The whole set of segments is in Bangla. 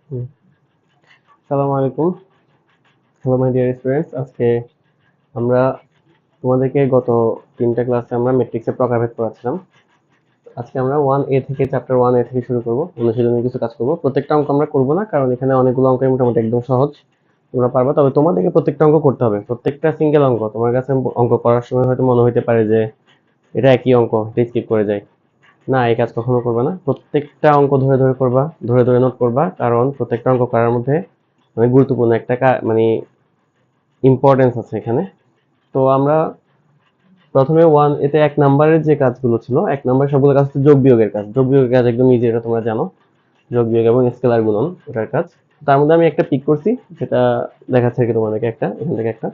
আসসালামু আলাইকুম। হ্যালো মাই ডিয়ার স্টুডেন্টস, আজকে আমরা তোমাদেরকে গত 3টা ক্লাসে আমরা ম্যাট্রিক্সের প্রকারভেদ পড়াচ্ছিলাম। আজকে আমরা 1A থেকে চ্যাপ্টার 1A থেকে শুরু করব। অনুশীলনী কিছু কাজ করব। প্রত্যেকটা অঙ্ক আমরা করব না, কারণ এখানে অনেকগুলো অঙ্কই মোটামুটি একদম সহজ, তোমরা পারবা। তবে তোমাদেরকে প্রত্যেকটা অঙ্ক করতে হবে, প্রত্যেকটা সিঙ্গেল অঙ্ক। তোমার কাছে অঙ্ক করার সময় হয়তো মনে হইতে পারে যে এটা একই অঙ্ক, এটা স্কিপ করে যায়। না, এই কাজ কখনো করবে না। প্রত্যেকটা অঙ্ক ধরে ধরে করবা, ধরে ধরে নোট করবা, কারণ প্রত্যেকটা অঙ্ক করার মধ্যে অনেক গুরুত্বপূর্ণ একটা মানে ইম্পর্টেন্স আছে এখানে। তো আমরা প্রথমে এতে 1 নাম্বারের যে কাজগুলো ছিল, 1 নাম্বার সবগুলো কাজ হচ্ছে যোগ বিয়োগের কাজ। যোগ বিয়োগের কাজ একদম ইজি, এটা তোমরা জানো। যোগ বিয়োগ এবং স্কেলার গুণন এটার কাজ। তার মধ্যে আমি একটা পিক করছি, যেটা দেখাচ্ছে আর কি তোমাদেরকে, একটা এখান থেকে একটা।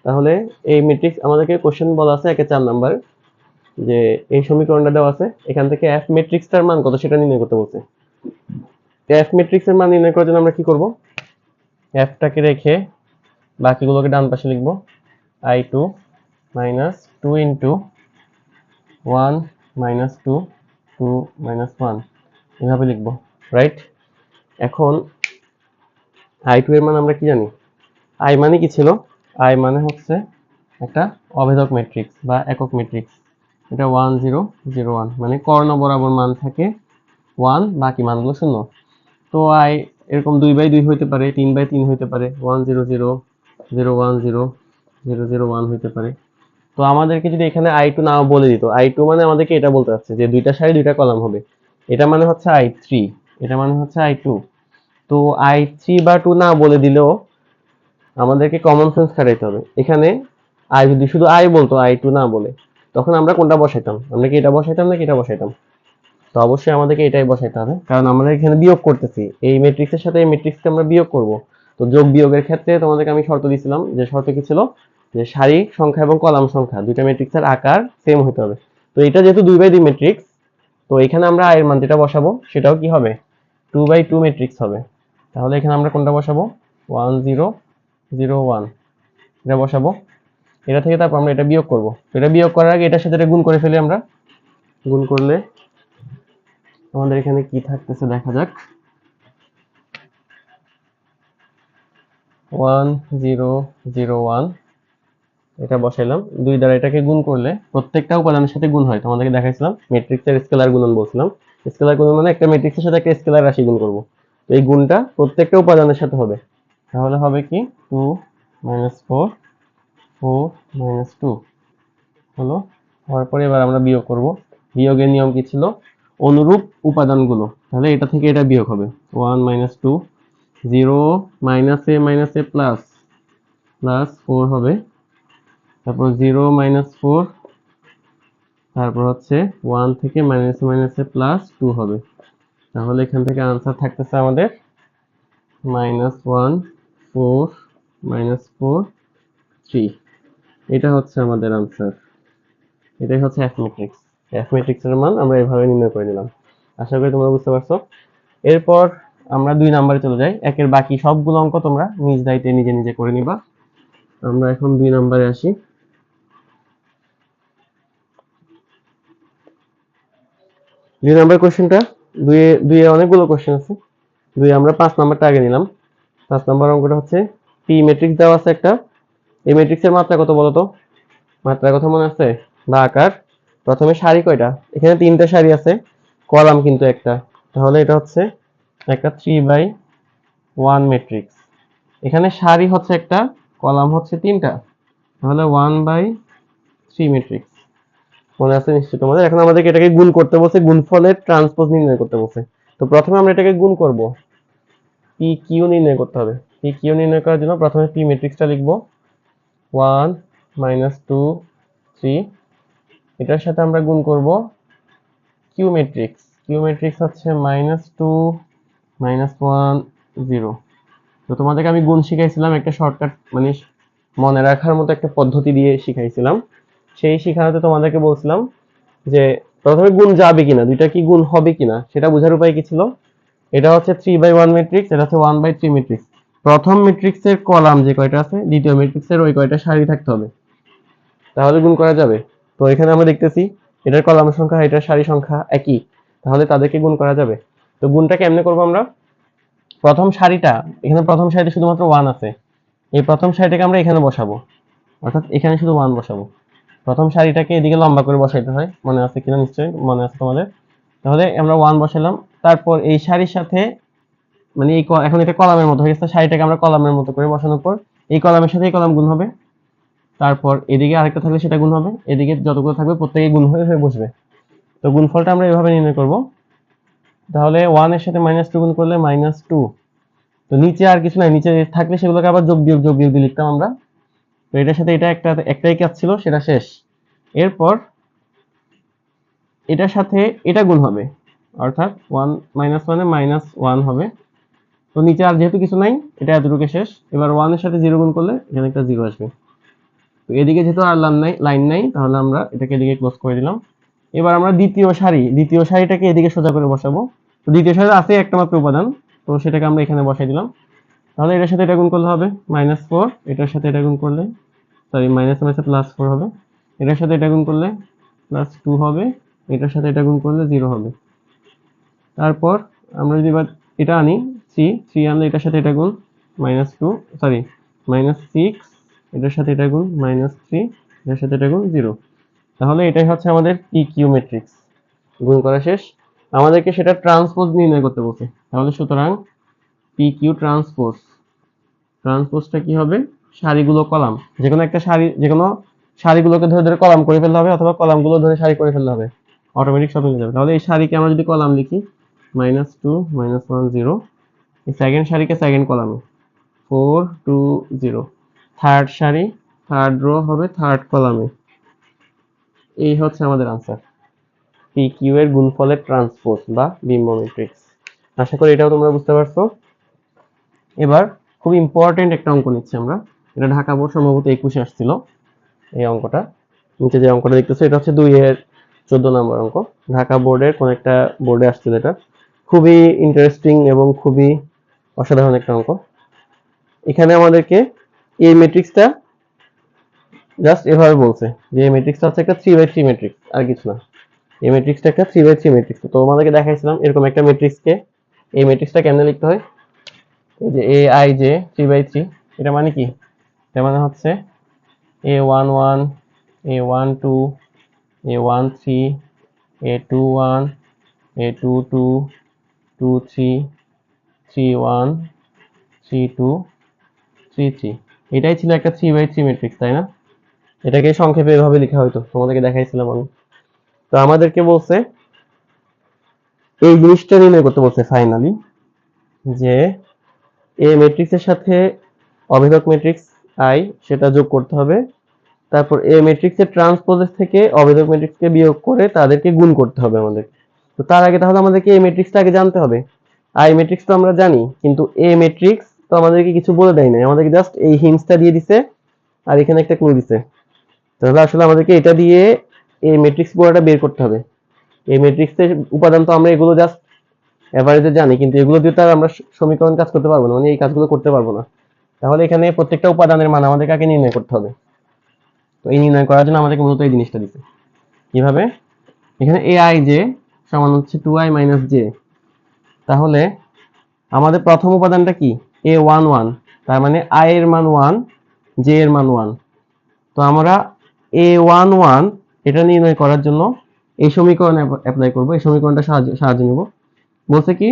তাহলে এই ম্যাট্রিক্স আমাদেরকে কোশ্চেন বলা আছে 1-4 নাম্বার, যে এই সমীকরণটা দেওয়া আছে, এখান থেকে এফ ম্যাট্রিক্সটার মান কত সেটা নির্ণয় করতে বলছে। এফ ম্যাট্রিক্সের মান নির্ণয় করার জন্য আমরা কি করব? এফটাকে রেখে বাকিগুলোকে ডান পাশে লিখব। I2 minus 2 into 1 minus 2 2 minus 1 এভাবে লিখব, রাইট? এখন I2 এর মান আমরা কি জানি? I মানে কি ছিল? I মানে হচ্ছে একটা অভেদক ম্যাট্রিক্স বা একক ম্যাট্রিক্স। এটা 1 0 0 1, মানে কর্ণ বরাবর মান থাকে 1, বাকি মানগুলো শূন্য। তো I এরকম 2/2 হইতে পারে, 3/3 হইতে পারে, 1 0 0 0 1 0 0 0 1 হইতে পারে। তো আমাদেরকে যদি এখানে I2 নাও বলে দিত, I2 মানে আমাদেরকে এটা বলতে চাচ্ছে যে দুইটা সারি দুইটা কলাম হবে, এটা মানে হচ্ছে I3, এটা মানে হচ্ছে I2। তো I3 বা 2 না বলে দিলেও আমাদেরকে কমন সেন্স খাটাইতে হবে। এখানে I যদি শুধু I বলতো, I2 না বলে, তখন আমরা কোনটা বসাইতাম? আমরা কি এটা বসাইতাম নাকি এটা বসাইতাম? তো অবশ্যই আমাদেরকে এটাই বসাইতে হবে, কারণ আমরা এখানে বিয়োগ করতেছি, এই ম্যাট্রিক্সের সাথে এই ম্যাট্রিক্সকে আমরা বিয়োগ করব। তো যোগ বিয়োগের ক্ষেত্রে তোমাদেরকে আমি শর্ত দিয়েছিলাম, যে শর্ত কি ছিল? যে সারি সংখ্যা এবং কলাম সংখ্যা দুইটা ম্যাট্রিক্সের আকার সেম হতে হবে। তো এটা যেহেতু 2/2 ম্যাট্রিক্স, তো এখানে আমরা আয়ের মান যেটা বসাবো সেটাও কি হবে? 2/2 ম্যাট্রিক্স হবে। তাহলে এখানে আমরা কোনটা বসাবো? 1 0 0 1 এটা বসাবো। এটা থেকে তারপর আমরা এটা বিয়োগ করব। তো এটা বিয়োগ করার আগে এটার সাথে এটা গুণ করে ফেলি আমরা। গুণ করলে আমাদের এখানে কি থাকতেছে দেখা যাক। 1 0 0 1 এটা বসাইলাম। 2 দ্বারা এটাকে গুণ করলে প্রত্যেকটা উপাদানের সাথে গুণ হয়, তোমাদেরকে দেখাইছিলাম। ম্যাট্রিক্সের স্কেলার গুণন বলছিলাম। স্কেলার গুণন মানে একটা ম্যাট্রিক্সের সাথে একটা স্কেলার রাশি গুণ করব। তো এই গুণটা প্রত্যেকটা উপাদানের সাথে হবে। তাহলে হবে কি 2 4 4 2 হলো। হওয়ার পরে এবার আমরা বিয়োগ করব। বিয়োগের নিয়ম কি ছিল? অনুরূপ উপাদানগুলো, তাহলে এটা থেকে এটা বিয়োগ হবে। 1 2 0 a প্লাস প্লাস 4 হবে, তারপর 0 4, তারপর হচ্ছে 1 থেকে মাইনাসে প্লাস 2 হবে। তাহলে এখান থেকে আনসার থাকতেছে আমাদের -1 4 4 3। এটা হচ্ছে আমাদের আনসার। এটাই হচ্ছে এফ ম্যাট্রিক্স। এফ ম্যাট্রিক্সের মান আমরা এভাবে নির্ণয় করে নিলাম। আশা করি তোমরা বুঝতে পারছো। এরপর আমরা 2 নম্বরে চলে যাই। একের বাকি সবগুলো অঙ্ক তোমরা নিজ দায়িত্বে নিজে নিজে করে নিবা। আমরা এখন 2 নম্বরে আসি। 2 নম্বর কোশ্চেনটা, দুইয়ে অনেকগুলো কোশ্চেন আছে। দুইয়ে আমরা 5 নাম্বারটা আগে নিলাম। 5 নাম্বার অঙ্কটা হচ্ছে পি ম্যাট্রিক্স দেওয়া আছে একটা। এই ম্যাট্রিক্সের মাত্রা কত বলো তো? মাত্রার কথা মনে আছে? বা আকার? প্রথমে সারি কয়টা? এখানে 3টা সারি আছে, কলাম কিন্তু একটা। তাহলে এটা হচ্ছে একটা 3/1 ম্যাট্রিক্স। এখানে সারি হচ্ছে একটা, কলাম হচ্ছে 3টা, তাহলে 1/3 ম্যাট্রিক্স। মনে আছে নিশ্চয়ই তোমাদের? এখন আমাদেরকে এটাকে গুণ করতে বলছে, গুণফলের ট্রান্সপোজ নির্ণয় করতে বলছে। তো প্রথমে আমরা এটাকে গুণ করব, পি কিউ নির্ণয় করতে হবে। পি কিউ নির্ণয় করার জন্য প্রথমে পি ম্যাট্রিক্সটা লিখব। 1 2 3, এটার সাথে আমরা গুণ করব কিউ ম্যাট্রিক্স। কিউ ম্যাট্রিক্স হচ্ছে -2 -1 0। তো তোমাদেরকে আমি গুণ শিখাইছিলাম একটা শর্টকাট, মানে মনে রাখার মতো একটা পদ্ধতি দিয়ে শিখাইছিলাম। সেই শিখানোতে তোমাদেরকে বলছিলাম যে প্রথমে গুণ যাবে কিনা, দুইটা কি গুণ হবে কিনা সেটা বোঝার উপায় কি ছিল? এটা হচ্ছে 3/1 ম্যাট্রিক্স, এটা হচ্ছে 1/3 ম্যাট্রিক্স। প্রথম ম্যাট্রিক্সের কলাম যে কয়টা আছে, দ্বিতীয় ম্যাট্রিক্সের ওই কয়টা সারি থাকতে হবে, তাহলে গুণ করা যাবে। তো এখানে আমরা দেখতেছি এটার কলাম সংখ্যা এটার সারি সংখ্যা একই, তাহলে তাদেরকে গুণ করা যাবে। তো গুণটা কেমনে করব আমরা? প্রথম সারিটা, এখানে প্রথম সারিতে শুধুমাত্র 1 আছে, এই প্রথম সারিটাকে আমরা এখানে বসাবো, অর্থাৎ এখানে শুধু 1 বসাবো। প্রথম সারিটাকে এদিকে লম্বা করে বসাইতে হয়, মনে আছে কিনা নিশ্চয়ই মনে আছে তোমাদের। তাহলে আমরা 1 বসালাম, তারপর এই সারির সাথে মানে এই এখন এটা কলামের মতো হয়ে গেছে, সারিটাকে আমরা কলামের মতো করে বসানোর পর এই কলামের সাথে এই কলাম গুণ হবে, তারপর এদিকে আরেকটা থাকলে সেটা গুণ হবে, এদিকে যতগুলো থাকবে প্রত্যেকে গুণ হয়ে হয়ে বসবে। তো গুণফলটা আমরা এভাবে নির্ণয় করব। তাহলে 1 এর সাথে -2 গুণ করলে -2, তো নিচে আর কিছু নাই, নিচে থাকলে সেগুলোকে আবার যোগ বিয়োগ দিয়ে লিখতাম আমরা। তো এটার সাথে এটা একটাই কাজ ছিল, সেটা শেষ। এরপর এটার সাথে এটা গুণ হবে, অর্থাৎ 1 -1 এ -1 হবে। তো নিচে আর যেহেতু কিছু নাই, এটা এতটুকু শেষ। এবার 1 এর সাথে 0 গুণ করলে এখানে একটা 0 আসবে। তো এদিকে যেহেতু আর লাইন নাই, তাহলে আমরা এটাকে এদিকে ক্লোজ করে দিলাম। এবার আমরা দ্বিতীয় সারিটাকে এদিকে সোজা করে বসাবো। তো দ্বিতীয় সারিতে আছে একটা মাত্র উপাদান, তো সেটাকে আমরা এখানে বসাই দিলাম। তাহলে এটার সাথে এটা গুণ করলে হবে -4, এটার সাথে এটা গুণ করলে সরি +4 হবে, এটার সাথে এটা গুণ করলে +2 হবে, এটার সাথে এটা গুণ করলে 0 হবে। তারপর আমরা যদি এবার এটা আনি 3 আনলে এটার সাথে এটা গুণ -2 সরি -6, এটার সাথে এটা গুণ -3, এটার সাথে এটা গুণ 0। তাহলে এটাই হচ্ছে আমাদের PQ ম্যাট্রিক্স। গুণ করা শেষ, আমাদেরকে সেটা ট্রান্সপোজ নির্ণয় করতে বলছে। তাহলে সুতরাং PQ ট্রান্সপোজটা কি হবে, সারিগুলো কলাম, যেকোনো একটা সারি, যেকোনো সারিগুলোকে ধরে ধরে কলাম করে ফেলতে হবে, অথবা কলামগুলো ধরে সারি করে ফেলতে হবে, অটোমেটিক সব মিলে যাবে। তাহলে এই সারিকে আমরা যদি কলাম লিখি -2 -1 0, এই সেকেন্ড সারিকে সেকেন্ড কলামে 4 2 0, থার্ড সারি থার্ড রো হবে থার্ড কলামে। এই হচ্ছে আমাদের আনসার, PQ এর গুণফলের ট্রান্সপোজ বা বিম্ব ম্যাট্রিক্স। আশা করি এটাও তোমরা বুঝতে পারছো। এবার খুব ইম্পর্টেন্ট একটা অঙ্ক নিচ্ছি আমরা, এটা ঢাকা বোর্ড সম্ভবত 21-এ আসছিল এই অঙ্কটা। নিচে যে অঙ্কটা দেখতেছো এটা হচ্ছে 2 এর 14 নম্বর অঙ্ক, ঢাকা বোর্ডের কোন একটা বোর্ডে আসছিল এটা। খুবই ইন্টারেস্টিং এবং খুবই অসাধারণ একটা অঙ্ক। এখানে আমাদেরকে এই ম্যাট্রিক্সটা জাস্ট এভাবে বলছে যে এই ম্যাট্রিক্সটা হচ্ছে একটা 3/3 ম্যাট্রিক্স, আর কিছু না। এই ম্যাট্রিক্সটা একটা 3/3 ম্যাট্রিক্স। তো তোমাদেরকে দেখাইছিলাম এরকম একটা ম্যাট্রিক্সকে এই ম্যাট্রিক্সটা কেমনে লিখতে হয়। এই যে aij 3/3, এটা মানে কি, এটা মানে হচ্ছে a11 a12 a13 a21 a22 23 31 32 33, এটাই ছিল একটা 3/3 ম্যাট্রিক্স, তাই না? এটাকে সংক্ষেপে এভাবে লেখা হয়তো, তোমাদেরকে দেখাইছিলাম আমি। তো আমাদেরকে বলছে এই জিনিসটা নির্ণয় করতে বলছে ফাইনালি, যে এই ম্যাট্রিক্সের সাথে অভিভাবক ম্যাট্রিক্স আই সেটা যোগ করতে হবে, তারপর এই ম্যাট্রিক্সের ট্রান্সপোজেস থেকে অভিভাবক ম্যাট্রিক্সকে বিয়োগ করে তাদেরকে গুণ করতে হবে আমাদের। তো তার আগে তাহলে আমাদেরকে এই ম্যাট্রিক্সটা আগে জানতে হবে। আই ম্যাট্রিক্স তো আমরা জানি, কিন্তু এ ম্যাট্রিক্স তো আমাদেরকে কিছু বলে দেয় না, আমাদেরকে জাস্ট এই হিন্টসটা দিয়ে দিছে আর এখানে একটা ক্লু দিছে। তাহলে আসলে আমাদেরকে এটা দিয়ে এই ম্যাট্রিক্স পুরোটা বের করতে হবে। এই ম্যাট্রিক্সের উপাদান তো আমরা এগুলো জাস্ট এভারেজে জানি, কিন্তু এগুলো দিয়ে তো আমরা সমীকরণ কাজ করতে পারবো না, মানে এই কাজগুলো করতে পারবো না। তাহলে এখানে প্রত্যেকটা উপাদানের মান আমাদেরকে আগে নির্ণয় করতে হবে। তো এই নির্ণয় করার জন্য আমাদেরকে মূলত এই জিনিসটা দিতে, কিভাবে, এখানে aij সমান হচ্ছে 2i - j। তাহলে আমাদের প্রথম উপাদানটা কি, a11, তার মানে i এর মান 1, j এর মান 1। তো আমরা a11 এটা নির্ণয় করার জন্য এই সমীকরণ অ্যাপ্লাই করব, এই সমীকরণটা সাহায্য নেব। বলছে কি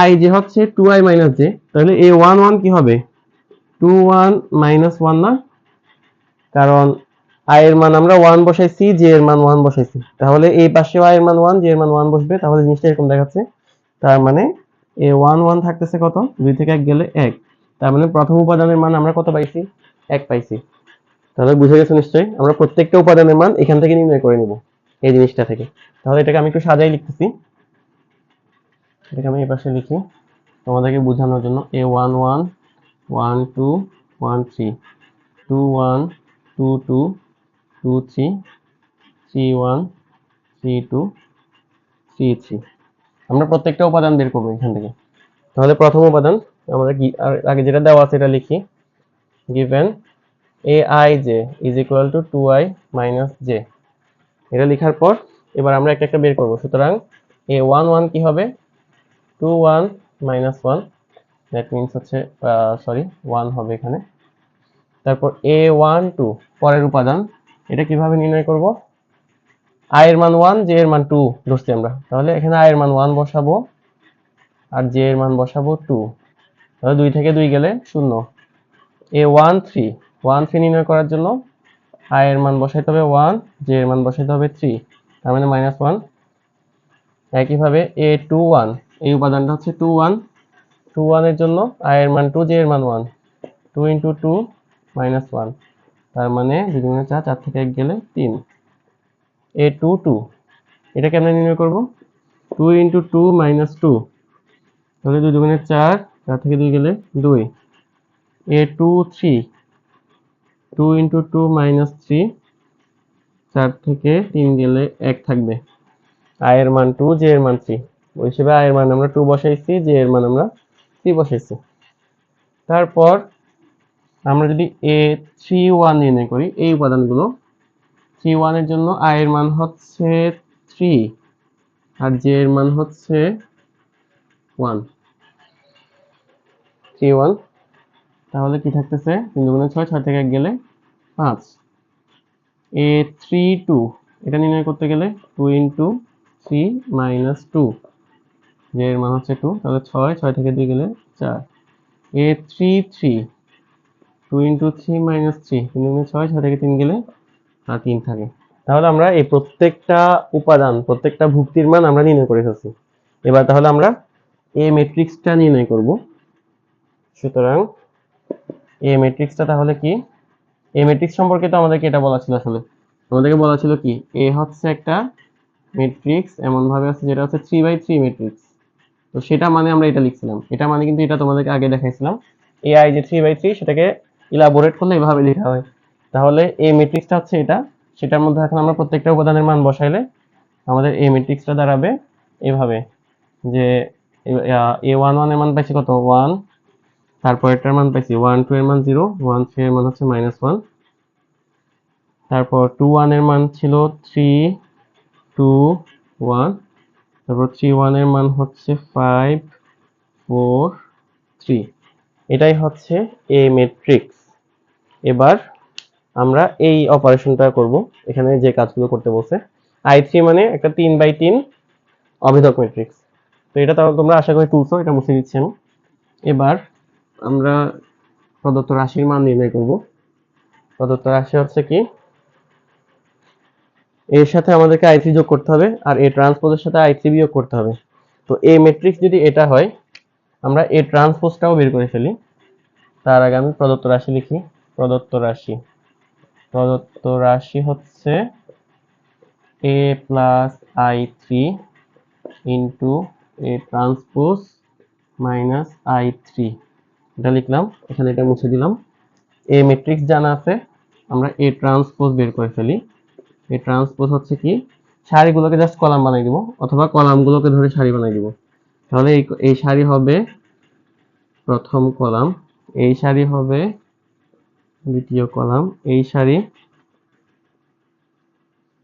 aij হচ্ছে 2i - j, তাহলে a11 কি হবে 21 - 1 না, কারণ i এর মান আমরা 1 বসাইছি, j এর মান 1 বসাইছি, তাহলে এই পাশে i এর মান 1, j এর মান 1 বসবে, তাহলে জিনিসটা এরকম দেখাচ্ছে। তার মানে a11 থাকতেছে কত, 2 থেকে 1 গেলে 1, তার মানে প্রথম উপাদানের মান আমরা কত পাইছি, 1 পাইছি। তাহলে বুঝে গেছো নিশ্চয়ই, আমরা প্রত্যেকটা উপাদানের মান এখান থেকে নির্ণয় করে নিব এই জিনিসটা থেকে। তাহলে এটাকে আমি একটু সাজাই লিখতেছি, এটাকে আমি এই পাশে লিখি তোমাদেরকে বোঝানোর জন্য, a11 12 13 21 22 23 31 32 33, আমরা প্রত্যেকটা উপাদান বের করবো এখান থেকে। তাহলে প্রথম উপাদান আমরা কি আগে যেটা দেওয়া আছে এটা লিখি, given aij is equal to 2i - j, এটা লেখার পর এবার আমরা একটা একটা বের করব। সুতরাং a11 কি হবে 21 -1, দ্যাট মিনস হচ্ছে সরি 1 হবে এখানে। তারপর a12 পরের উপাদান, এটা কিভাবে নির্ণয় করব? i এর মান 1, j এর মান 2 ধরছি আমরা, তাহলে এখানে i এর মান 1 বসাবো আর j এর মান বসাবো 2, তাহলে 2 থেকে 2 গেলে 0। a13 নির্ণয় করার জন্য i এর মান বসাইতে হবে 1, j এর মান বসাইতে হবে 3, তার মানে -1। একইভাবে a21, এই উপাদানটা হচ্ছে 21 এর জন্য i এর মান 2, j এর মান 1, 2 × 2 -1, তার মানে 2 × 4, 4 থেকে 1 গেলে 3। a22, এটা কেমনে নির্ণয় করব? 2 × 2 -2, তাহলে 2 × 4, 4 থেকে 2 গেলে 2। a23, 2 × 2 -3, 4 থেকে 3 গেলে 1 থাকবে। i এর মান 2, j এর মান 3, ওই হিসেবে i এর মান আমরা 2 বসাইছি, j এর মান আমরা 3 বসাইছি। তারপর আমরা যদি a31 নির্ণয় করি, এই উপাদানগুলো 31 এর জন্য i এর মান হচ্ছে 3 আর j এর মান হচ্ছে 1, 31, তাহলে কি থাকতেছে 3 × 6, 6 থেকে 1 গেলে 5। a32, এটা নির্ণয় করতে গেলে 2 × 3 -2, j এর মান হচ্ছে 2, তাহলে 6, 6 থেকে 2 গেলে 4। a33, 2 × 3 -3, 3 × 6, 6 থেকে 3 গেলে 3 থাকে। তাহলে আমরা এই প্রত্যেকটা উপাদান, প্রত্যেকটা ভুক্তির মান আমরা নির্ণয় করে ফেলছি। এবার তাহলে আমরা এ ম্যাট্রিক্সটা নির্ণয় করব। সুতরাং এ ম্যাট্রিক্সটা তাহলে কি? এ ম্যাট্রিক্স সম্পর্কে তো আমাদেরকে এটা বলা ছিল, আসলে আমাদেরকে বলা ছিল কি, এ হচ্ছে একটা ম্যাট্রিক্স এমন ভাবে আছে যেটা হচ্ছে 3/3 ম্যাট্রিক্স। তো সেটা মানে আমরা এটা লিখছিলাম, এটা মানে কিন্তু এটা তোমাদেরকে আগে দেখাইছিলাম। ai যে 3/3, সেটাকে ইলাবোরেট করলে এভাবে লেখা হয়। তাহলে এই ম্যাট্রিক্সটা হচ্ছে এটা, সেটার মধ্যে এখন আমরা প্রত্যেকটা উপাদানের মান বসাইলে আমাদের এই ম্যাট্রিক্সটা দাঁড়াবে এভাবে, যে a11 এর মান পাইছি কত 1, তারপর এটার মান পাইছি 12 এর মান 0, 13 এর মান হচ্ছে -1, তারপর 21 এর মান ছিল 3, 2, 1, তারপর 31 এর মান হচ্ছে 5, 4, 3। এটাই হচ্ছে এ ম্যাট্রিক্স। এবার আমরা এই অপারেশনটা করব, এখানে যে কাজগুলো করতে বলছে। i3 মানে একটা 3/3 অভেদক ম্যাট্রিক্স। তো এটা তাহলে তোমরা আশা করি তুলছো, এটা মুছে দিচ্ছি আমি। এবার আমরা প্রদত্ত রাশির মান নির্ণয় করব। প্রদত্ত রাশি হচ্ছে কি, এর সাথে আমাদেরকে i3 যোগ করতে হবে আর এ ট্রান্সপোজের সাথে i3 বিয়োগ করতে হবে। তো এ ম্যাট্রিক্স যদি এটা হয়, আমরা এ ট্রান্সপোজটাও বের করে ফেলি। তার আগে আমি প্রদত্ত রাশি লিখি। প্রদত্ত রাশি হচ্ছে a plus i3 into A transpose minus i3, এটা লিখলাম, এখানে এটা মুছে দিলাম। এ ম্যাট্রিক্স জানা আছে, আমরা এ ট্রান্সপোজ বের করে ফেলি। এ ট্রান্সপোজ হচ্ছে কি, সারিগুলোকে জাস্ট কলাম বানাই দিব, অথবা কলামগুলোকে ধরে সারি বানাই দিব। তাহলে এই সারি হবে প্রথম কলাম, এই সারি হবে দ্বিতীয় কলাম, এই সারি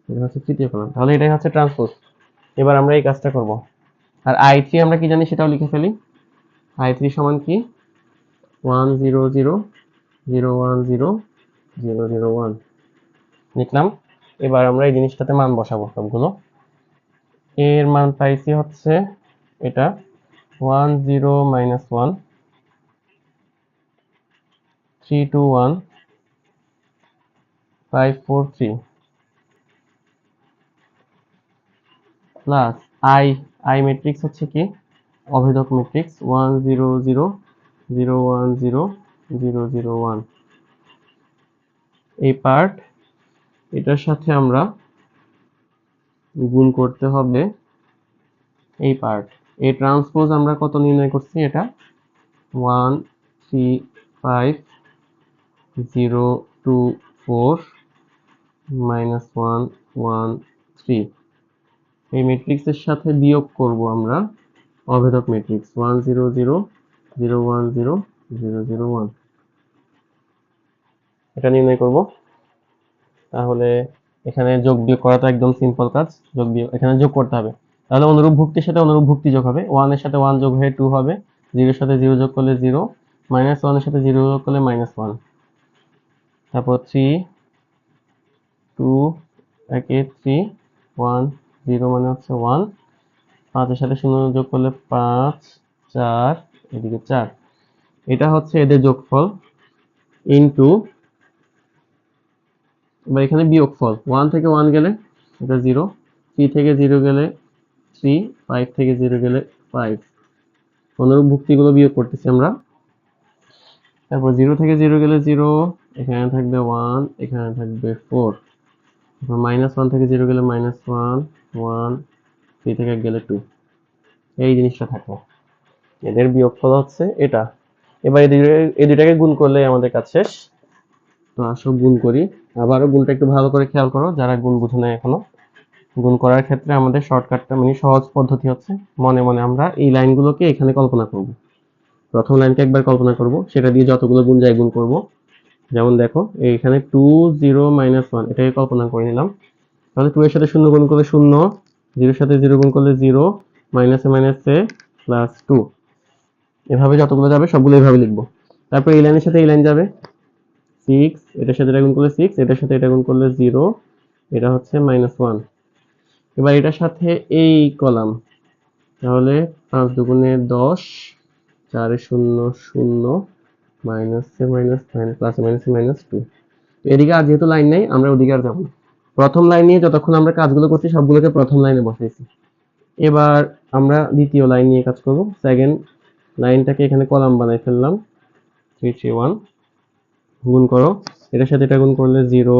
এটা হচ্ছে তৃতীয় কলাম। তাহলে এটাই হচ্ছে ট্রান্সপোজ। এবার আমরা এই কাজটা করব। আর i3 আমরা কি জানি সেটাও লিখে ফেলি। i3 সমান কি, 1 0 0 0 1 0 0 0 1 লিখলাম। এবার আমরা এই জিনিসটাতে মান বসাবো সবগুলো। এর মান পাইছি হচ্ছে এটা 1 0 -1, 3 2 1, 5 4 3 প্লাস i ম্যাট্রিক্স হচ্ছে কি, অভেদক ম্যাট্রিক্স 1 0 0 0 1 0 0 0 1। এই পার্ট এটার সাথে আমরা গুণ করতে হবে এই পার্ট। এই ট্রান্সপোজ আমরা কত নির্ণয় করছি, এটা 1 3 5 0 2 4 -1 1 3। এই ম্যাট্রিক্সের সাথে বিয়োগ করব আমরা অভেদক ম্যাট্রিক্স 1 0 0 0 1 0 0 0 1, এটা নির্ণয় করব। তাহলে এখানে যোগ বিয়োগ করা তো একদম সিম্পল কাজ, যোগ বিয়োগ এখানে যোগ করতে হবে। তাহলে অনুরূপ ভুক্তির সাথে অনুরূপ ভুক্তি যোগ হবে, 1 এর সাথে 1 যোগ হয়ে 2 হবে, 0 এর সাথে 0 যোগ করলে 0, -1 এর সাথে 0 যোগ করলে -1, তারপর 3 2 একে 3 1 0 মানে হচ্ছে 1, 5 এর সাথে 0 যোগ করলে 5 4 এদিকে 4। এটা হচ্ছে এদের যোগফল ইনটু, এবার এখানে বিয়োগফল, 1 থেকে 1 গেলে এটা 0, 3 থেকে 0 গেলে 3, 5 থেকে 0 গেলে 5। অনুরূপ ভুক্তিগুলো বিয়োগ করতেছি আমরা। তারপর 0 থেকে 0 গেলে 0, এখানে থাকবে 1, এখানে থাকবে 4। তারপর -1 থেকে 0 গেলে -1 1, 3 থেকে 1 গেলে 2। এই জিনিসটা থাকবে, এদের বিয়োগফল হচ্ছে এটা। এবার এই দুইটাকে গুণ করলে আমাদের কাজ শেষ। তো আসো গুণ করি। আবারও গুণটা একটু ভালো করে খেয়াল করো যারা গুণ বুঝো না এখনো। গুণ করার ক্ষেত্রে আমাদের শর্টকাটটা মানে সহজ পদ্ধতি হচ্ছে মনে মনে আমরা এই লাইনগুলোকে এখানে কল্পনা করব। প্রথম লাইনকে একবার কল্পনা করব, সেটা দিয়ে যতগুলো গুণ যায় গুণ করব। যেমন দেখো এইখানে 2 0 -1 এটাকে কল্পনা করে নিলাম। তাহলে 2 এর সাথে 0 গুণ করলে 0, 0 এর সাথে 0 গুণ করলে 0, -এ প্লাস 2। এভাবে যতগুলো যাবে সবগুলো এইভাবে লিখবো। তারপর এই লাইনের সাথে এই লাইন যাবে, 6, এটার সাথে এটা গুণ করলে 6, এটার সাথে এটা গুণ করলে 0, এটা হচ্ছে -1। এবার এটার সাথে এই কলাম, তাহলে 5 দুগুণে 10, 4 এ 0 0, মাইনাসে -9 প্লাসে মাইনাসে -2। এদিকে আর যেহেতু লাইন নেই আমরা ওদিকে আর যাবো না। প্রথম লাইন নিয়ে যতক্ষণ আমরা কাজগুলো করছি সবগুলোকে প্রথম লাইনে বসাইছি। এবার আমরা দ্বিতীয় লাইন নিয়ে কাজ করব। সেকেন্ড লাইনটাকে এখানে কলাম বানাই ফেললাম, 3 3 1 গুণ করো, এটার সাথে এটা গুণ করলে 0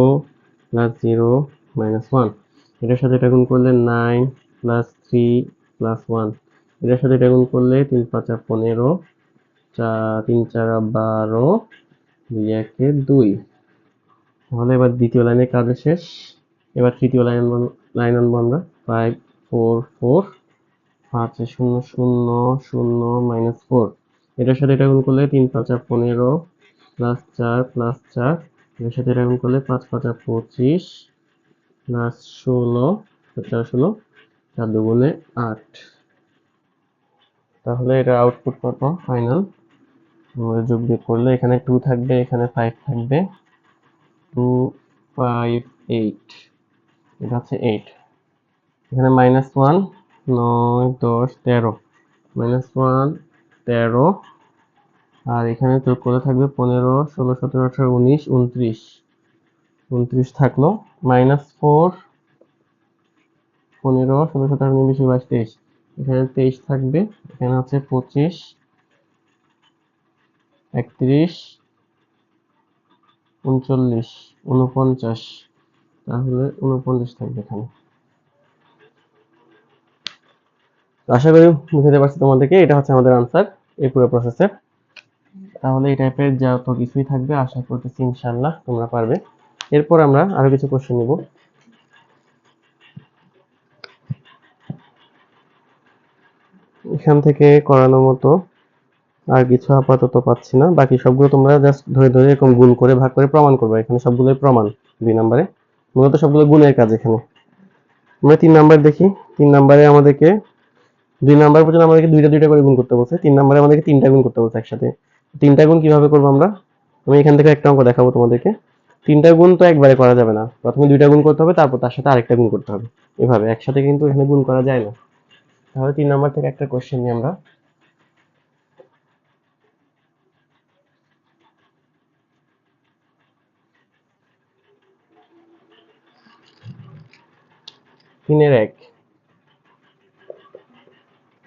প্লাস 0 -1, এটার সাথে এটা গুণ করলে 9 প্লাস 3 প্লাস 1, এটার সাথে এটা গুণ করলে 3 5 15, 3 4 12, 2 1 2। তাহলে এবার দ্বিতীয় লাইনের কাজ শেষ। এবার তৃতীয় লাইন আনবো আমরা, 5 4 4, 5 এ 0 0 0 -4, এটার সাথে এটা গুণ করলে 3 5 15 প্লাস 4 প্লাস 4, এর সাথে এটা গুণ করলে 5 5 25 প্লাস 16, 4 16, 4 দুগুণে 8। তাহলে এটা আউটপুট কত ফাইনাল যোগ বিয়োগ করলে এখানে 2 থাকবে, এখানে 5 থাকবে, 2 5 8, এটা হচ্ছে 8। এখানে -1 9 10 13, -1 13, আর এখানে যোগ করে থাকবে 15 16 17 18 19 29, 29 থাকলো, -4 15 16 17 18 19 20 22 23, এখানে 23 থাকবে, এখানে হচ্ছে 25 31 39 49, তাহলে 49 থাকবে এখানে। আশা করি বুঝাতে পারছি তোমাদেরকে, এটা হচ্ছে আমাদের আনসার এই পুরো প্রসেসের। তাহলে এই টাইপের যত কিছুই থাকবে আশা করতেছি ইনশাআল্লাহ তোমরা পারবে। এরপর আমরা আরো কিছু কোশ্চেন নিব। এখান থেকে করানোর মতো আর কিছু আপাতত পাচ্ছি না, বাকি সবগুলো তোমরা জাস্ট ধরে ধরে এরকম গুণ করে ভাগ করে প্রমাণ করবে। এখানে সবগুলোই প্রমাণ 2 নম্বরে, মূলত সবগুলো গুণের কাজ। এখানে আমরা 3 নাম্বার দেখি। 3 নাম্বারে আমাদেরকে 2 নাম্বার পর্যন্ত আমাদেরকে দুইটা দুইটা করে গুণ করতে বলছে, 3 নাম্বারে আমাদেরকে 3টা গুণ করতে বলছে একসাথে। 3টা গুণ কিভাবে করবো আমরা, আমি এখান থেকে একটা অঙ্ক দেখাবো তোমাদেরকে। 3টা গুণ তো একবারে করা যাবে না, প্রথমে 2টা গুণ করতে হবে, তারপর তার সাথে আরেকটা গুণ করতে হবে। এভাবে একসাথে কিন্তু এখানে গুণ করা যায় না। তাহলে 3 নাম্বার থেকে একটা কোশ্চেন নিই আমরা।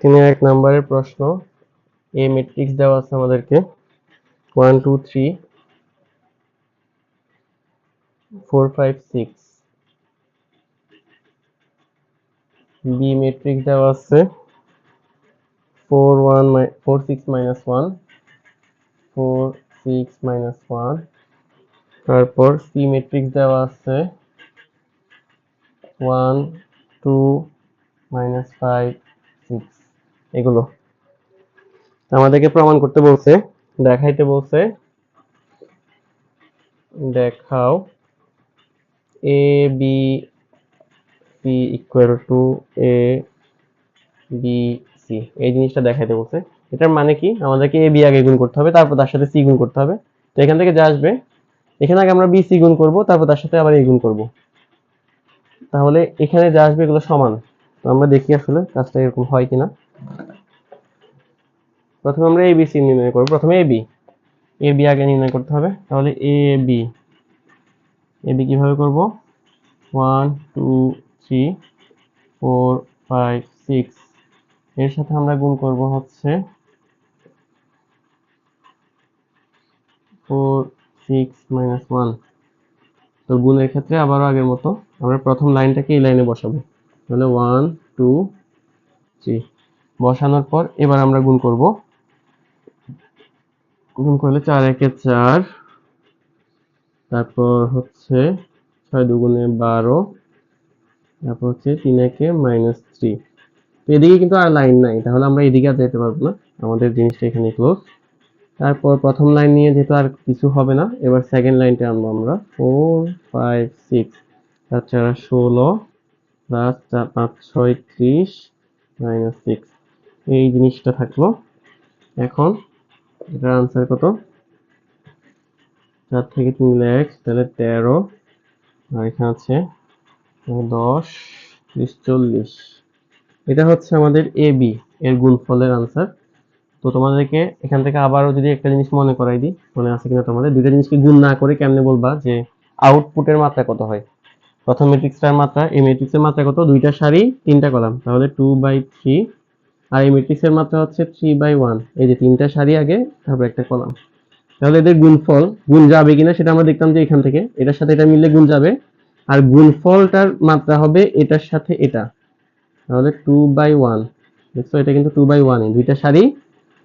তিনের এক নাম্বারের প্রশ্ন। এ ম্যাট্রিক্স দেওয়া আছে আমাদেরকে 1 2 3 4 5 6। বি ম্যাট্রিক্স দেওয়া আছে 4 6 -1 4 6 -1। তারপর সি ম্যাট্রিক্স দেওয়া আছে 1 2 -5 6। এগুলো আমাদেরকে প্রমাণ করতে বলছে, দেখাইতে বলছে। দেখাও A B C equal to A B C, এই জিনিসটা দেখাইতে বলছে। এটার মানে কি, আমাদেরকে এ বি আগে গুণ করতে হবে, তারপর তার সাথে সি গুণ করতে হবে। তো এখান থেকে যা আসবে, এখানে আগে আমরা বি সি গুণ করব, তারপর তার সাথে আবার এ গুণ করব, তাহলে এখানে যা আসবে এগুলো সমান। তো আমরা দেখি আসলে কাজটা এরকম হয় কিনা। প্রথমে আমরা এ বি সি নির্ণয় করব। প্রথমে এ বি আগে নির্ণয় করতে হবে। তাহলে এ বি কিভাবে করব, 1 2 3 4 5 6, এর সাথে আমরা গুণ করব হচ্ছে 4 6 -1। তো গুণের ক্ষেত্রে আবারও আগের মতো আমরা প্রথম লাইনটাকে এই লাইনে বসাবো। তাহলে 1 2 3 বসানোর পর এবার আমরা গুণ করব। গুণ করলে 4 একে 4, তারপর হচ্ছে 6 দুগুণে 12, তারপর হচ্ছে 3 একে -3। তো এদিকে কিন্তু আর লাইন নাই, তাহলে আমরা এদিকে আর যেতে পারবো না, আমাদের জিনিসটা এখানে ক্লোজ। তারপর প্রথম লাইন নিয়ে যেহেতু আর কিছু হবে না, এবার সেকেন্ড লাইনটা আনবো আমরা। 4 5 6, 4 4 16 প্লাস 5 6 30 -6, এই জিনিসটা থাকলো। এখন এটার আনসার কত, 4 থেকে 3 গেলে 1, তাহলে 13, আর এখানে আছে 10 30 40। এটা হচ্ছে আমাদের এ বি এর গুণফলের আনসার। তো তোমাদেরকে এখান থেকে আবারও যদি একটা জিনিস মনে করাই দিই, মনে আছে কিনা তোমাদের, দুইটা জিনিসকে গুণ না করে কেমনে বলবা যে আউটপুটের মাত্রা কত হয়। প্রথম ম্যাট্রিক্সটার মাত্রা, এই ম্যাট্রিক্সের মাত্রা কত, দুইটা সারি তিনটা কলাম, তাহলে 2/3। আর এই ম্যাট্রিক্সের মাত্রা হচ্ছে 3/1, এই যে তিনটা সারি আগে তারপর একটা কলাম। তাহলে এদের গুণফল গুণ যাবে কিনা সেটা আমরা দেখতাম যে এখান থেকে এটার সাথে এটা মিললে গুণ যাবে, আর গুণফলটার মাত্রা হবে এটার সাথে এটা, তাহলে 2/1। দেখছো, এটা কিন্তু 2/1, দুইটা সারি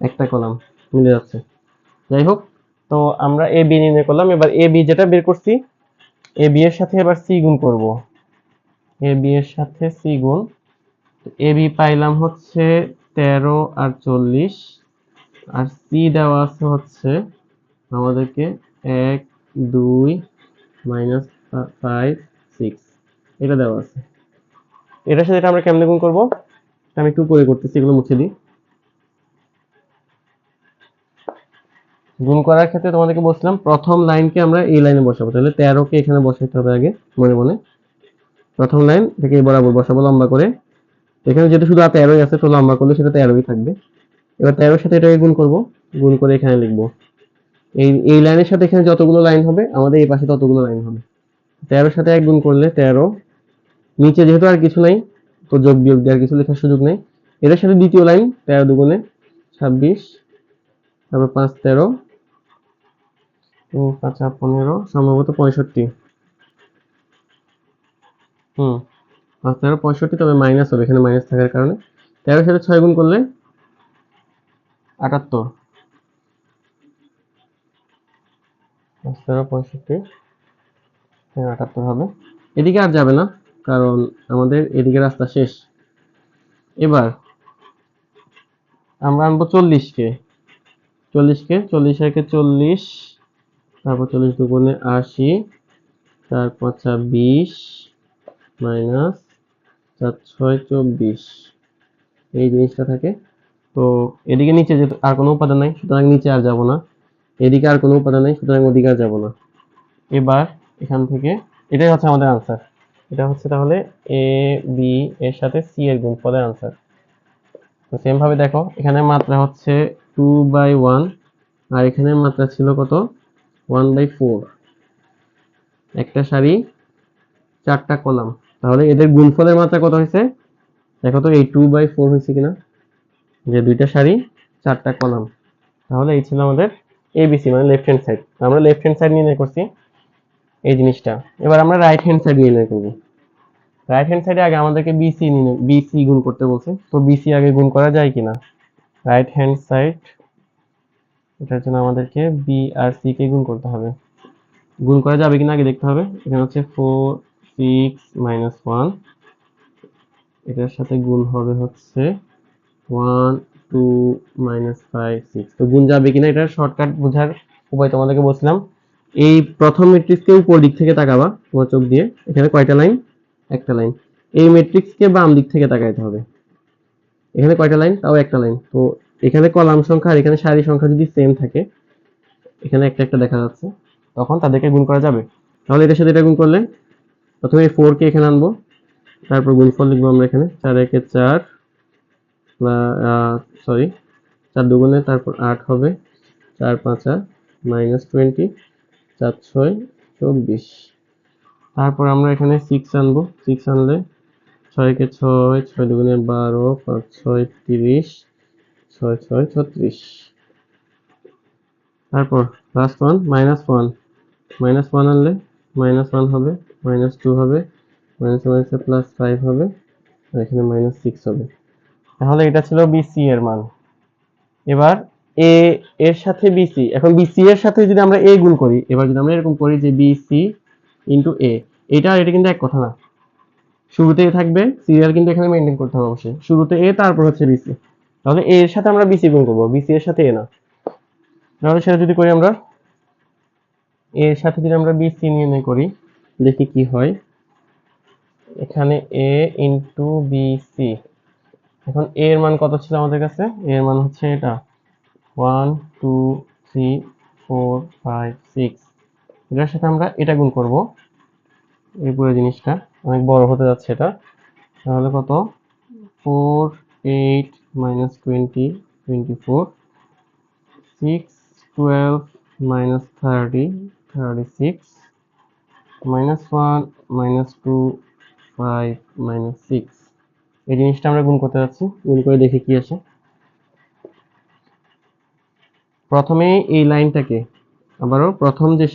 একটা কলাম মিলে যাচ্ছে। যাই হোক, তো আমরা এ বি নির্ণয় করলাম। এবার এ বি যেটা বের করছি, এ বি এর সাথে এবার সি গুণ করব। এ বি এর সাথে সি গুণ, এ বি পাইলাম হচ্ছে 13 আর 40, আর সি দেওয়া আছে হচ্ছে আমাদেরকে 1 2 -5 6, এটা দেওয়া আছে। এটার সাথে এটা আমরা কেমনে গুণ করব, আমি একটু করে করতেছি, এগুলো মুছে দিই। গুণ করার ক্ষেত্রে তোমাদেরকে বলছিলাম প্রথম লাইনকে আমরা এই লাইনে বসাবো, তাহলে 13 কে এখানে বসাইতে হবে আগে মনে মনে। প্রথম লাইন থেকে এই বরাবর বসাবো লম্বা করে। এখানে যেহেতু শুধু 13ই আছে, তো লম্বা করলে সেটা 13ই থাকবে। এবার 13 সাথে এটাকে গুণ করব, গুণ করে এখানে লিখবো। এই লাইনের সাথে এখানে যতগুলো লাইন হবে আমাদের এই পাশে ততগুলো লাইন হবে। 13 সাথে 1 গুণ করলে 13, নিচে যেহেতু আর কিছু নাই তো যোগ বিয়োগ দেওয়ার কিছু লেখার সুযোগ নেই। এটার সাথে দ্বিতীয় লাইন 13 দুগুণে 26, তারপর 5 13, 5 15, সম্ভবত 65। 5 13 65, তবে মাইনাস হবে, এখানে মাইনাস থাকার কারণে। 13 সাথে 6 গুণ করলে 78, 5 13 65, 78 হবে। এদিকে আর যাবে না, কারণ আমাদের এদিকে রাস্তা শেষ। এবার আমরা আনবো 40 কে, 40 একে 40, তারপর 40 দুগুণে 80, তারপর 26 মাইনাস 4 6 24, এই জিনিসটা থাকে। তো এদিকে নিচে যে আর কোনো উপাদান নাই, সুতরাং নিচে আর যাব না। এদিকে আর কোনো উপাদান নাই, সুতরাং ওদিকে আর যাব না। এবার এখান থেকে এটাই হচ্ছে আমাদের আনসার। এটা হচ্ছে তাহলে এ বি এর সাথে সি এর গুণফলের আনসার। তো সেম ভাবে দেখো, এখানে মাত্রা হচ্ছে 2/1, আর এখানে মাত্রা ছিল কত, 1/4। একটা সারি চারটা কলাম, তাহলে এদের গুণফলের মাত্রা কত হয়েছে দেখো তো, এই 2/4 হয়েছে কিনা, যে দুইটা সারি চারটা কলাম। তাহলে এই ছিল আমাদের এবিসি, মানে লেফট হ্যান্ড সাইড। আমরা লেফট হ্যান্ড সাইড নির্ণয় করছি এই জিনিসটা। এবার আমরা রাইট হ্যান্ড সাইড নির্ণয় করব। রাইট হ্যান্ড সাইডে আগে আমাদেরকে বিসি গুণ করতে বলছে, তো বিসি আগে গুণ করা যায় কিনা। রাইট হ্যান্ড সাইড, এটার জন্য আমাদেরকে বি আর সি কে গুণ করতে হবে। গুণ করা যাবে কিনা আগে দেখতে হবে। এখানে হচ্ছে 4 6 -1, এটার সাথে গুণ হবে হচ্ছে 1 2 -5 6। তো গুণ যাবে কিনা এটার শর্টকাট বোঝার উপায় তোমাদেরকে বলছিলাম। এই প্রথম ম্যাট্রিক্সকে উপর দিক থেকে তাকাবা তোমার চোখ দিয়ে, এখানে কয়টা লাইন, একটা লাইন। এই ম্যাট্রিক্সকে বাম দিক থেকে তাকাইতে হবে। এখানে কয়টা লাইন? তাও একটা লাইন। তো এখানে কলাম সংখ্যা আর এখানে সারি সংখ্যা যদি সেম থাকে, এখানে একটা একটা দেখা যাচ্ছে, তখন তাদেরকে গুণ করা যাবে। তাহলে এটার সাথে এটা গুণ করলে প্রথমে এই 4 কে এখানে আনবো, তারপর গুণফল লিখবো আমরা এখানে 4 একে 4, সরি 4 দুগুণে তারপর 8 হবে, 4 5 -20, 4 6 24। তারপর আমরা এখানে 6 আনবো, 6 আনলে 6 কে 6, 6 দুগুণে 12, 5 6 30, 6 6 36। তারপর লাস্ট ওয়ান -1, -1 আনলে -1 হবে, -2 হবে, -1 +5 হবে, আর এখানে -6 হবে। তাহলে এটা ছিল বিসি এর মান। এবার এ এর সাথে বিসি, এখন বিসি এর সাথে যদি আমরা এ গুণ করি, এবার যদি আমরা এরকম করি যে বিসি ইন্টু এ, এটা আর এটা কিন্তু এক কথা না। শুরুতে এ থাকবে, সিরিয়াল কিন্তু এখানে মেনটেন করতে হবে অবশ্যই। শুরুতে এ, তারপর হচ্ছে বিসি। তাহলে এ এর সাথে আমরা বিসি গুণ করবো, বিসি এর সাথে এ না। তাহলে সেটা যদি করি আমরা, এ এর সাথে যদি আমরা বিসি নির্ণয় করি, দেখি কি হয়। এখানে এ ইন্টু বিসি, এখন এ এর মান কত ছিল আমাদের কাছে? এ এর মান হচ্ছে এটা 1 2 3 4 5 6। এটার সাথে আমরা এটা গুণ করব, এই পুরো জিনিসটা অনেক বড় হতে যাচ্ছে এটা। তাহলে কত? 4 8 -20 24, 6 12 -30 36, -1 -2 5 -6। এই জিনিসটা আমরা গুণ করতে যাচ্ছি, গুণ করে দেখি কি আসে। প্রথমে এই লাইনটাকে, আবারও প্রথম যে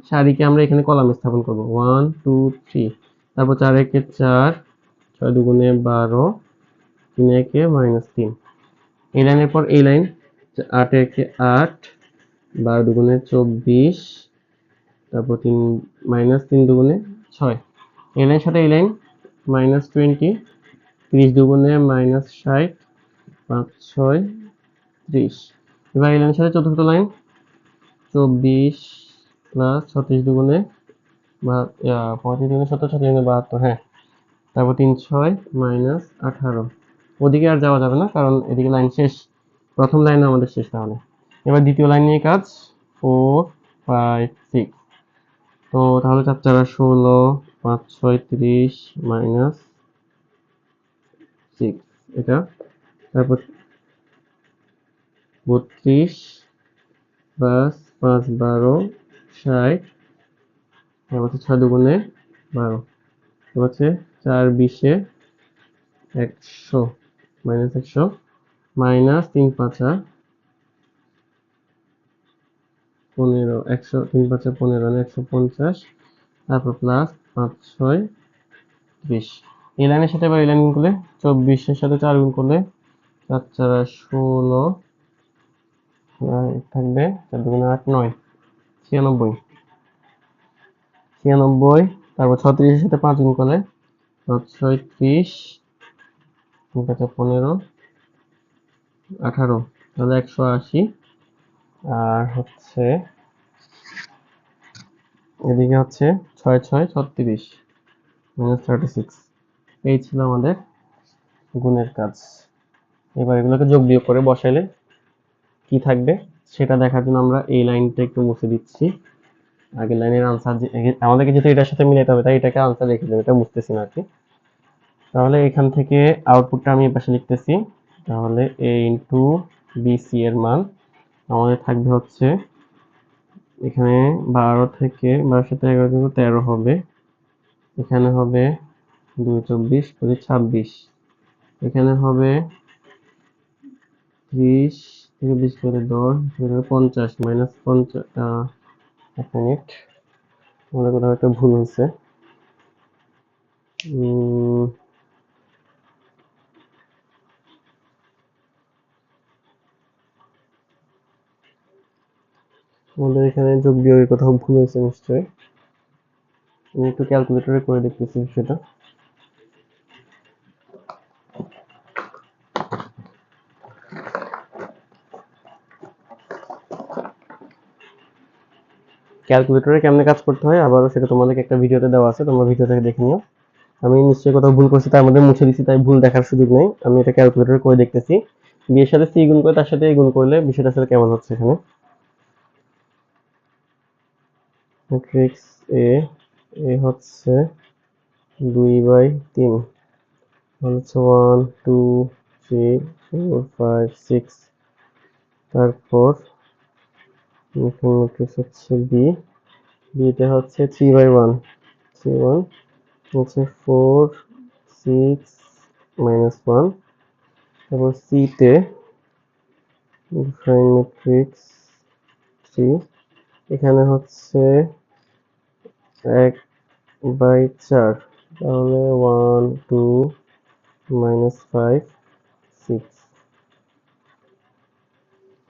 সারিকে আমরা এখানে কলামে স্থাপন করব, 1 2 3। তারপর 4 একে 4, 6 দুগুণে 12, 3 একে -3। এই লাইনের পর এই লাইন 8 একে 8, 12 দুগুণে 24, তারপর 3 দুগুণে 6। এই লাইনের সাথে এই লাইন -20, 30 দুগুণে -60, 5 6 30। এবার এই লাইনের সাথে চতুর্থ লাইন 24 প্লাস 36 দুগুণে 35 দুগুণে 70, 36 দুগুণে 72, হ্যাঁ। তারপর 3 6 -18। ওদিকে আর যাওয়া যাবে না, কারণ এদিকে লাইন শেষ, প্রথম লাইন আমাদের শেষ। তাহলে এবার দ্বিতীয় লাইন নিয়ে কাজ, 4 5 6। তো তাহলে 4 4 16, 5 6 30 -6 এটা। তারপর 32 প্লাস 5 12 60, তারপর 6 দুগুণে 12, তারপর হচ্ছে 4 20 100 -100, মাইনাস 3 5 15, 100 3 5 15 150, তারপর প্লাস 5 6 20। এই লাইনের সাথে এবার এই লাইন গুণ করলে, 24 এর সাথে 4 গুণ করলে 4 4 16, থাকবে 4 দুগুণে 8 9 96, 96। তারপর 36 এর সাথে 5 গুণ করলে 5 6 30, 3 5 15 18, তাহলে 180। আর হচ্ছে এদিকে হচ্ছে 6 6 36 -36। এই ছিল আমাদের গুণের কাজ। এবার এগুলোকে যোগ বিয়োগ করে বসাইলে কি থাকবে সেটা দেখার জন্য আমরা এই লাইনটা একটু মুছে দিচ্ছি। আগের লাইনের আনসার আমাদেরকে যেহেতু এটার সাথে মিলাতে হবে, তাই এটাকে আনসার রেখে দেবো, এটা মুছতেছি না আর কি। তাহলে এখান থেকে আউটপুটটা আমি এই পাশে লিখতেছি। তাহলে a ইন্টু বিসি এর মান আমাদের থাকবে হচ্ছে, এখানে 12 থেকে 12 সাথে 11 যোগ 13 হবে, এখানে হবে 2 24 26, এখানে হবে 30 থেকে 20 করে 10 50 -50। এক মিনিট, আমাদের কোথাও একটা ভুল হয়েছে। আমাদের এখানে যোগ বিয়োগের কোথাও ভুল হয়েছে নিশ্চয়ই। আমি একটু ক্যালকুলেটরে করে দেখতেছি সেটা। ক্যালকুলেটরে কেমনে কাজ করতে হয় আবারও সেটা তোমাদেরকে একটা ভিডিওতে দেওয়া আছে, তোমরা ভিডিও থেকে দেখে নিও। আমি নিশ্চয়ই কোথাও ভুল করছি, তার মধ্যে মুছে দিচ্ছি, তাই ভুল দেখার সুযোগ নেই। আমি এটা ক্যালকুলেটরে করে দেখতেছি। বি এর সাথে সি গুণ করে তার সাথে এ গুণ করলে বিষয়টা আসলে কেমন হচ্ছে এখানে। ম্যাট্রিক্স এ, এ হচ্ছে 2/3, হচ্ছে 1 2 3 4 5 6। তারপর ম্যাট্রিক্স হচ্ছে বি, বিতে হচ্ছে 3/1, 3/1 হচ্ছে 4 6 -1। তারপর সিতে ডিফাইন ম্যাট্রিক্স 3, এখানে হচ্ছে 1/4, তাহলে 1 2 -5 6।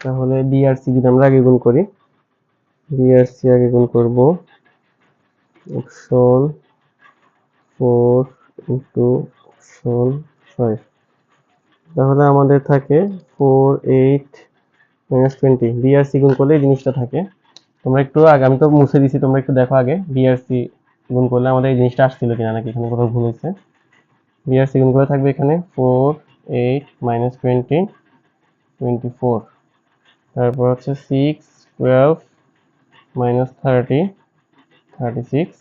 তাহলে বি আর সি যদি আমরা আগে গুণ করি, বি আর সি আগে গুণ করব, অপশন 4 ইন্টু অপশন 5, তাহলে আমাদের থাকে 4 8 -20। বি আর সি গুণ করলে এই জিনিসটা থাকে। তোমরা একটু আগে, আমি তো মুছে দিছি, তোমরা একটু দেখো আগে বি আর সি গুণ করলে আমাদের এই জিনিসটা আসছিল কিনা, নাকি এখানে কোথাও ভুল হয়েছে। বি আর সি গুণ করে থাকবে এখানে 4 8 -20 24। তারপর হচ্ছে 6 12 -30 36।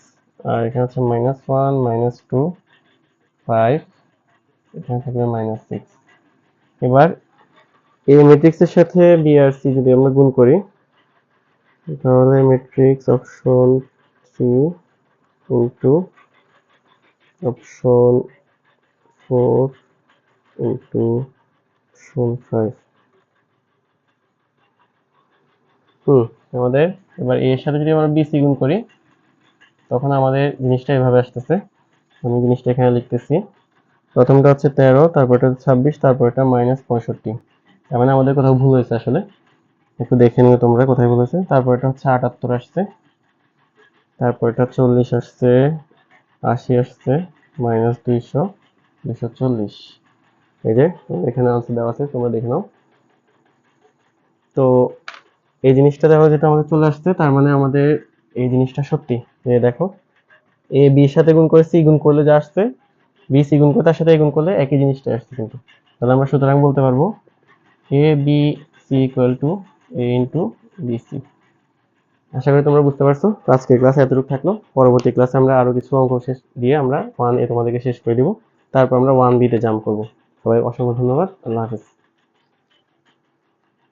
আর এখানে হচ্ছে -1 -2 5, এখানে থাকবে -6। এবার এই ম্যাট্রিক্সের সাথে বি আর সি যদি আমরা গুণ করি, তাহলে matrix option 3 into option 4 into option 5। আমাদের এবার এর সাথে যদি আমরা বি সি গুণ করি, তখন আমাদের জিনিসটা এভাবে আসতেছে। আমি জিনিসটা এখানে লিখতেছি। প্রথমটা হচ্ছে 13, তারপরটা হচ্ছে 26, তারপরটা -65। তার মানে আমাদের কোথাও ভুল হয়েছে আসলে, একটু দেখে নিও তোমরা কোথায় ভুল হয়েছে। তারপরটা হচ্ছে 78 আসছে, তারপরটা 40 আসছে, 80 আসছে, -200 240। এই যে এখানে আনসার দেওয়া আছে, তোমরা দেখে নাও। তো এই জিনিসটা দেখো যেটা আমাদের চলে আসছে, তার মানে আমাদের এই জিনিসটা সত্যি। যে দেখো, এ বি এর সাথে গুণ করে সি গুণ করলে যা আসছে, বি সি গুণ করে তার সাথে এ গুণ করলে একই জিনিসটা আসছে কিন্তু। তাহলে আমরা সুতরাং বলতে পারবো A B C equal to A into B C. আশা করি তোমরা বুঝতে পারছো। তো আজকের ক্লাসে এতটুকু থাকলো। পরবর্তী ক্লাসে আমরা আরো কিছু অঙ্ক শেষ দিয়ে আমরা 1 এ তোমাদেরকে শেষ করে দিব। তারপর আমরা 1 বি তে জাম্প করবো। সবাই অসংখ্য ধন্যবাদ। আল্লাহ হাফেজ।